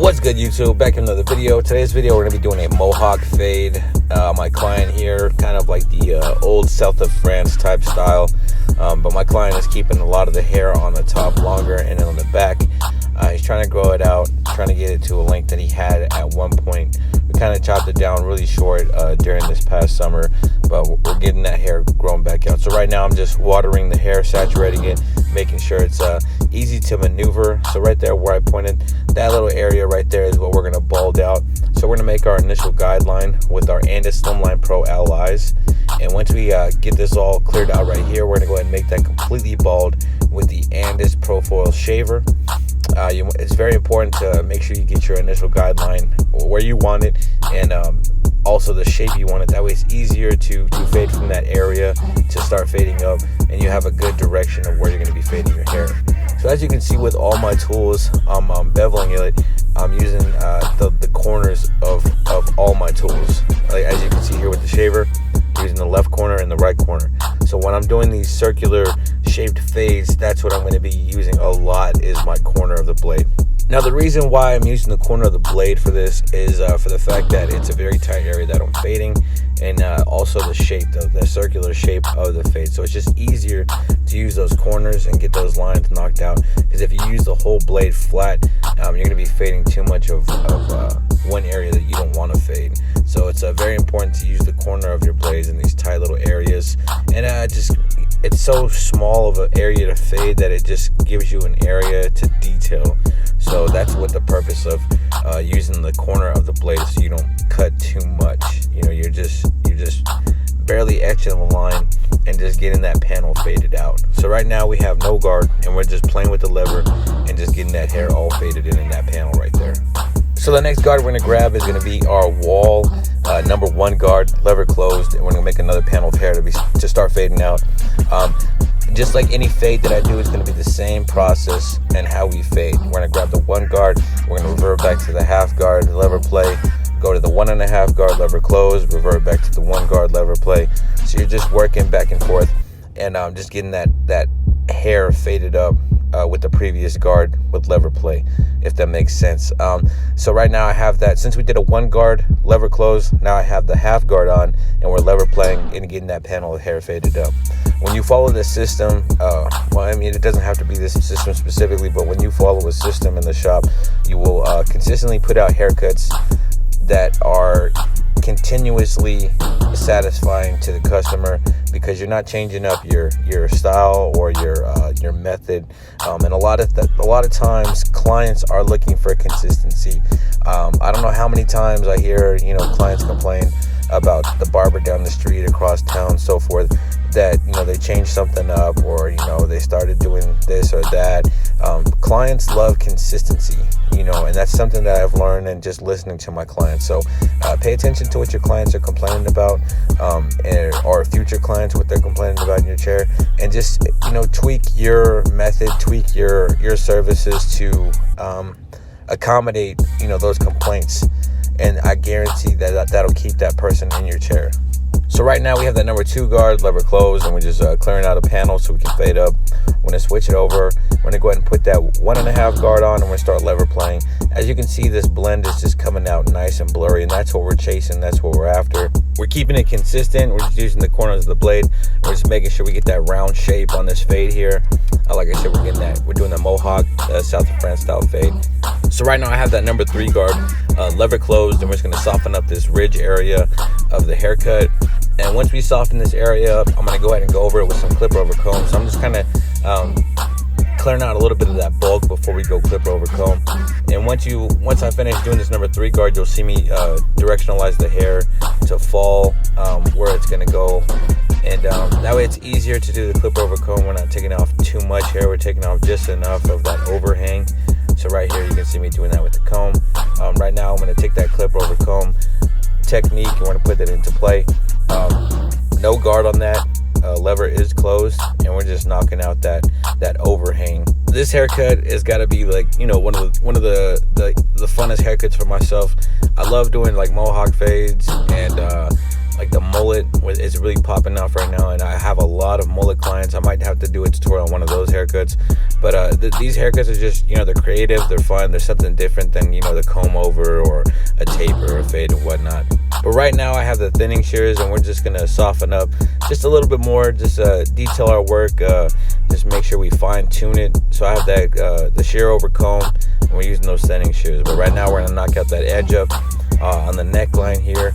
What's good, YouTube? Back in another video. Today's video, we're going to be doing a Mohawk fade. My client here, kind of like the old south of France type style. But my client is keeping a lot of the hair on the top longer and on the back. He's trying to grow it out, trying to get it to a length that he had at one point. We kind of chopped it down really short during this past summer, but we're getting that hair grown back out. So right now I'm just watering the hair, saturating it, making sure it's easy to maneuver. So right there where I pointed, that little area right there is what we're going to bald out. So we're going to make our initial guideline with our Andis Slimline Pro allies. And once we get this all cleared out right here, we're going to go ahead and make that completely bald with the Andis Pro Foil shaver. It's very important to make sure you get your initial guideline where you want it, and also the shape you want it. That way it's easier to fade from that area to start fading up, and you have a good direction of where you're going to be fading your hair. So as you can see with all my tools, I'm beveling it. I'm using the corners of all my tools. Like as you can see here with the shaver, using the left corner and the right corner. So when I'm doing these circular shaped fades, that's what I'm going to be using a lot, is my corner of the blade. Now the reason why I'm using the corner of the blade for this is for the fact that it's a very tight area that I'm fading, and also the shape, the circular shape of the fade. So it's just easier to use those corners and get those lines knocked out, because if you use the whole blade flat, you're going to be fading too much of one area that you don't want to fade. So it's very important to use the corner of your blades in these tight little areas, and it's so small of an area to fade that it just gives you an area to detail. So that's what the purpose of using the corner of the blade is, so you don't cut too much. You know, you're just barely etching the line and just getting that panel faded out. So right now we have no guard, and we're just playing with the lever and just getting that hair all faded in that panel right there. So the next guard we're going to grab is going to be our wall number 1 guard, lever closed, and we're going to make another panel of hair to start fading out. Just like any fade that I do, it's going to be the same process and how we fade. We're going to grab the 1 guard, we're going to revert back to the half guard, lever play, go to the 1.5 guard, lever close, revert back to the 1 guard, lever play. So you're just working back and forth, and just getting that hair faded up with the previous guard with lever play, if that makes sense. So right now I have that, since we did a 1 guard, lever close, now I have the half guard on, and we're lever playing and getting that panel of hair faded up. When you follow this system, well, I mean, it doesn't have to be this system specifically, but when you follow a system in the shop, you will consistently put out haircuts that are continuously satisfying to the customer, because you're not changing up your style or your method. And a lot of times clients are looking for consistency. I don't know how many times I hear clients complain about the barber down the street, across town, so forth, that they changed something up, or they started doing this or that. Clients love consistency, and that's something that I've learned in just listening to my clients. So pay attention to what your clients are complaining about, or future clients, what they're complaining about in your chair, and just tweak your method, tweak your services to accommodate those complaints, and I guarantee that'll keep that person in your chair. So right now we have that number 2 guard, lever closed, and we're just clearing out a panel so we can fade up. We're going to switch it over. We're going to go ahead and put that 1.5 guard on, and we're going to start lever playing. As you can see, this blend is just coming out nice and blurry, and that's what we're chasing. That's what we're after. We're keeping it consistent. We're just using the corners of the blade. We're just making sure we get that round shape on this fade here. Like I said, we're doing the Mohawk South of France style fade. So right now I have that number 3 guard, lever closed, and we're just going to soften up this ridge area of the haircut. And once we soften this area up, I'm going to go ahead and go over it with some clipper over comb. So I'm just kind of clearing out a little bit of that bulk before we go clipper over comb. And once I finish doing this number 3 guard, you'll see me directionalize the hair to fall where it's going to go. And that way it's easier to do the clipper over comb. We're not taking off too much hair. We're taking off just enough of that overhang. So right here, you can see me doing that with the comb. Right now, I'm going to take that clipper over comb technique, and we're going to put that into play. No guard on that. Lever is closed, and we're just knocking out that overhang. This haircut has got to be like one of the funnest haircuts for myself. I love doing like Mohawk fades and like the mullet is really popping off right now, and I have a lot of mullet clients. I might have to do a tutorial on one of those haircuts, but these haircuts are just, you know, they're creative, they're fun, they're something different than, you know, the comb over or a taper or a fade and whatnot. But right now I have the thinning shears, and we're just gonna soften up just a little bit more, just detail our work, just make sure we fine tune it. So I have that the shear over comb, and we're using those thinning shears. But right now we're gonna knock out that edge up on the neckline here.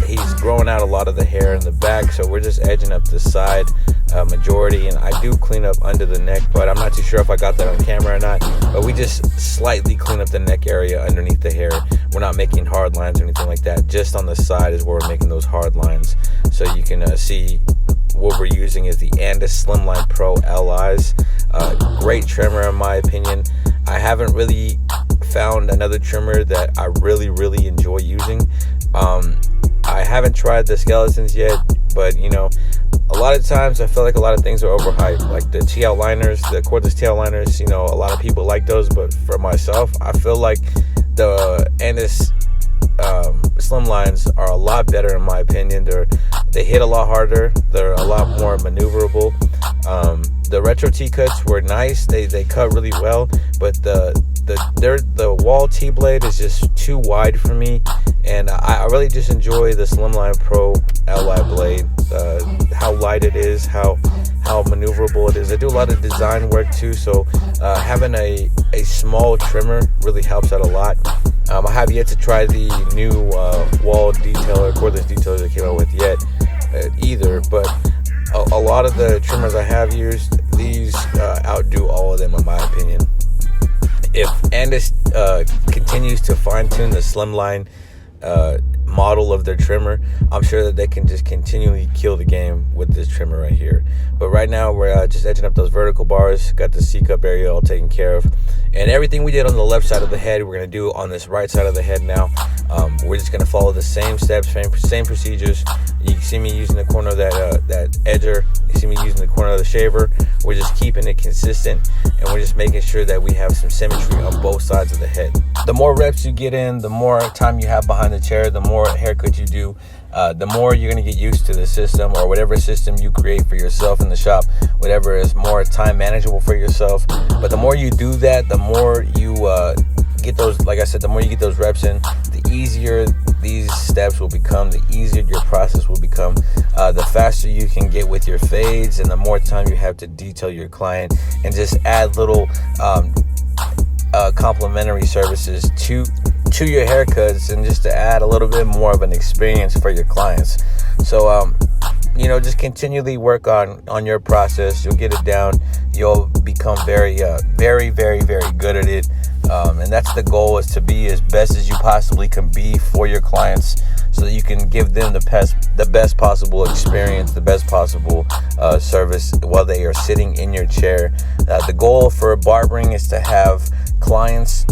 He's growing out a lot of the hair in the back, so we're just edging up the side majority, and I do clean up under the neck, but I'm not too sure if I got that on camera or not. But we just slightly clean up the neck area underneath the hair. We're not making hard lines or anything like that. Just on the side is where we're making those hard lines. So you can see what we're using is the Andis Slimline Pro LIs. Great trimmer in my opinion. I haven't really found another trimmer that I really enjoy using. I haven't tried the skeletons yet, but you know, a lot of times I feel like a lot of things are overhyped, like the TL liners, the cordless TL liners. You know, a lot of people like those, but for myself, I feel like the Andis Slimlines are a lot better in my opinion. They hit a lot harder, they're a lot more maneuverable. The retro T-cuts were nice, they cut really well, but the wall T-blade is just too wide for me, and I really just enjoy the Slimline Pro LI blade, how light it is, how maneuverable it is. I do a lot of design work too, so having a small trimmer really helps out a lot. I have yet to try the new wall detailer, cordless detailer they came out with yet either, but a lot of the trimmers I have used, these outdo all of them in my opinion. If Andis continues to fine-tune the Slimline model of their trimmer, I'm sure that they can just continually kill the game with this trimmer right here. But right now we're just edging up those vertical bars, got the C-cup area all taken care of, and everything we did on the left side of the head we're going to do on this right side of the head now. We're just going to follow the same steps, same procedures. You see me using the corner of that edger, you see me using the corner of the shaver. We're just keeping it consistent, and we're just making sure that we have some symmetry on both sides of the head. The more reps you get in, the more time you have behind the chair, the more haircut you do, the more you're going to get used to the system, or whatever system you create for yourself in the shop, whatever is more time manageable for yourself. But the more you do that, the more you get those, like I said, the more you get those reps in, the easier these steps will become, the easier your process will become, the faster you can get with your fades, and the more time you have to detail your client and just add little complimentary services to your haircuts, and just to add a little bit more of an experience for your clients. So you know, just continually work on your process. You'll get it down. You'll become very good at it. And that's the goal, is to be as best as you possibly can be for your clients, so that you can give them the best possible experience, the best possible service while they are sitting in your chair. The goal for barbering is to have clients,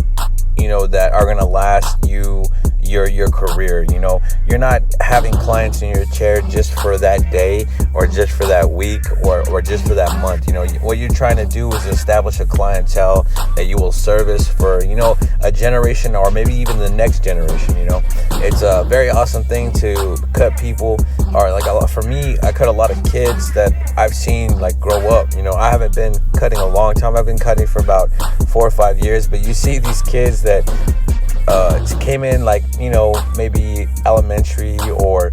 you know, that are going to last you your career. You know, you're not having clients in your chair just for that day, or just for that week, or just for that month. You know, what you're trying to do is establish a clientele that you will service for, you know, a generation, or maybe even the next generation. You know, it's a very awesome thing to cut people, or like for me, I cut a lot of kids that I've seen like grow up. You know, I haven't been cutting a long time. I've been cutting for about 4 or 5 years, but you see these kids that came in like, you know, maybe elementary or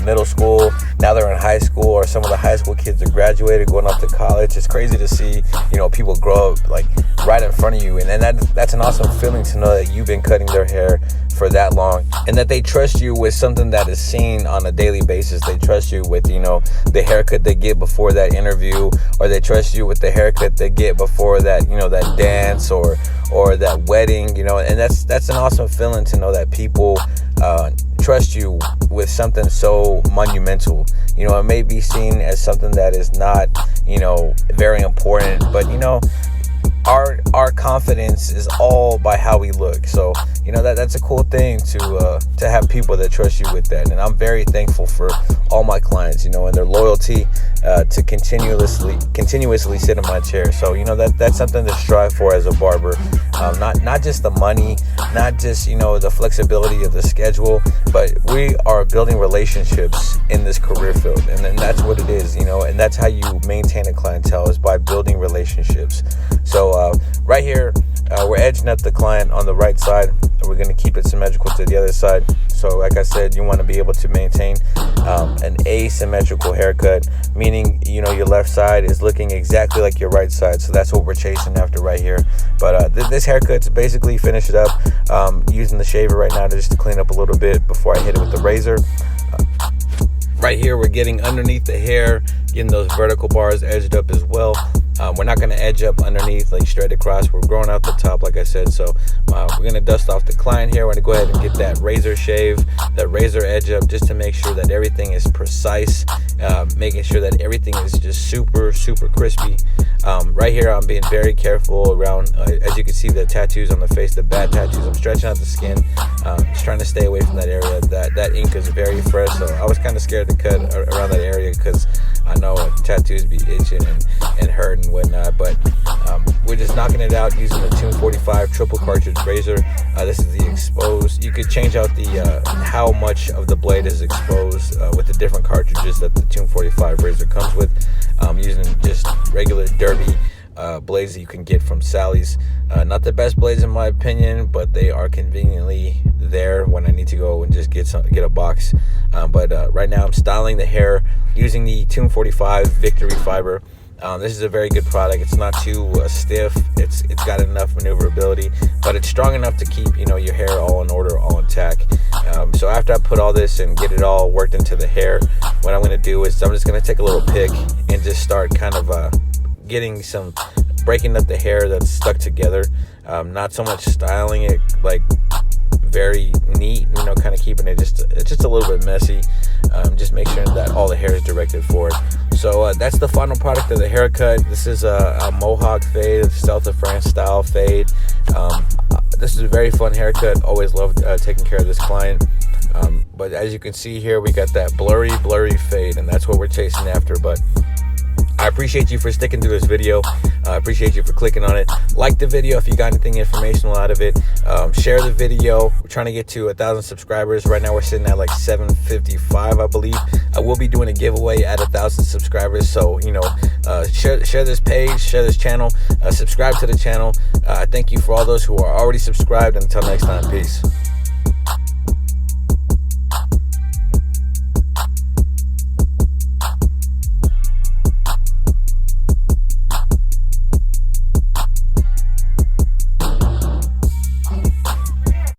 middle school. Now they're in high school, or some of the high school kids are graduated, going off to college. It's crazy to see, you know, people grow up like right in front of you, and that's an awesome feeling to know that you've been cutting their hair for that long, and that they trust you with something that is seen on a daily basis. They trust you with, you know, the haircut they get before that interview, or they trust you with the haircut they get before that, you know, that dance or that wedding, you know. And that's an awesome feeling to know that people trust you with something so monumental. You know, it may be seen as something that is not, you know, very important, but you know, our confidence is all by how we look. So you know, that's a cool thing to have people that trust you with that. And I'm very thankful for all my clients, you know, and their loyalty to continuously sit in my chair. So you know, that's something to strive for as a barber. Not just the money, not just, you know, the flexibility of the schedule, but we are building relationships in this career field. And then that's what it is, you know, and that's how you maintain a clientele, is by building relationships. So right here, we're edging up the client on the right side. We're going to keep it symmetrical to the other side. So like I said, you want to be able to maintain an asymmetrical haircut, meaning, you know, your left side is looking exactly like your right side. So that's what we're chasing after right here. But this haircut's basically finished it up, using the shaver right now just to clean up a little bit before I hit it with the razor. Right here, we're getting underneath the hair, getting those vertical bars edged up as well. We're not going to edge up underneath, like straight across. We're growing out the top, like I said. So we're going to dust off the client here. We're going to go ahead and get that razor shave, that razor edge up, just to make sure that everything is precise, making sure that everything is just super, super crispy. Right here, I'm being very careful around, as you can see, the tattoos on the face, the bad tattoos. I'm stretching out the skin, just trying to stay away from that area. That ink is very fresh, so I was kind of scared to cut around that area because I know tattoos be itching and hurt and whatnot. But we're just knocking it out using the 245 triple cartridge razor. This is the exposed. You could change out the how much of the blade is exposed with the different cartridges that the 245 razor comes with, using just regular derby blades that you can get from Sally's. Not the best blades in my opinion, but they are conveniently there when I need to go and just get a box. But right now I'm styling the hair using the 245 Victory Fiber. This is a very good product. It's not too stiff. It's got enough maneuverability, but it's strong enough to keep, you know, your hair all in order, all intact. So after I put all this and get it all worked into the hair, what I'm going to do is I'm just going to take a little pick and just start kind of breaking up the hair that's stuck together. Not so much styling it like very neat, you know, kind of keeping it just a little bit messy. Just make sure that all the hair is directed forward. So that's the final product of the haircut. This is a Mohawk Fade, South of France style fade. This is a very fun haircut. Always loved taking care of this client. But as you can see here, we got that blurry fade, and that's what we're chasing after. But I appreciate you for sticking through this video. I appreciate you for clicking on it. Like the video if you got anything informational out of it. Share the video. We're trying to get to 1,000 subscribers. Right now we're sitting at like 755, I believe. I will be doing a giveaway at 1,000 subscribers. So, you know, share this page, share this channel, subscribe to the channel. Thank you for all those who are already subscribed. Until next time, peace.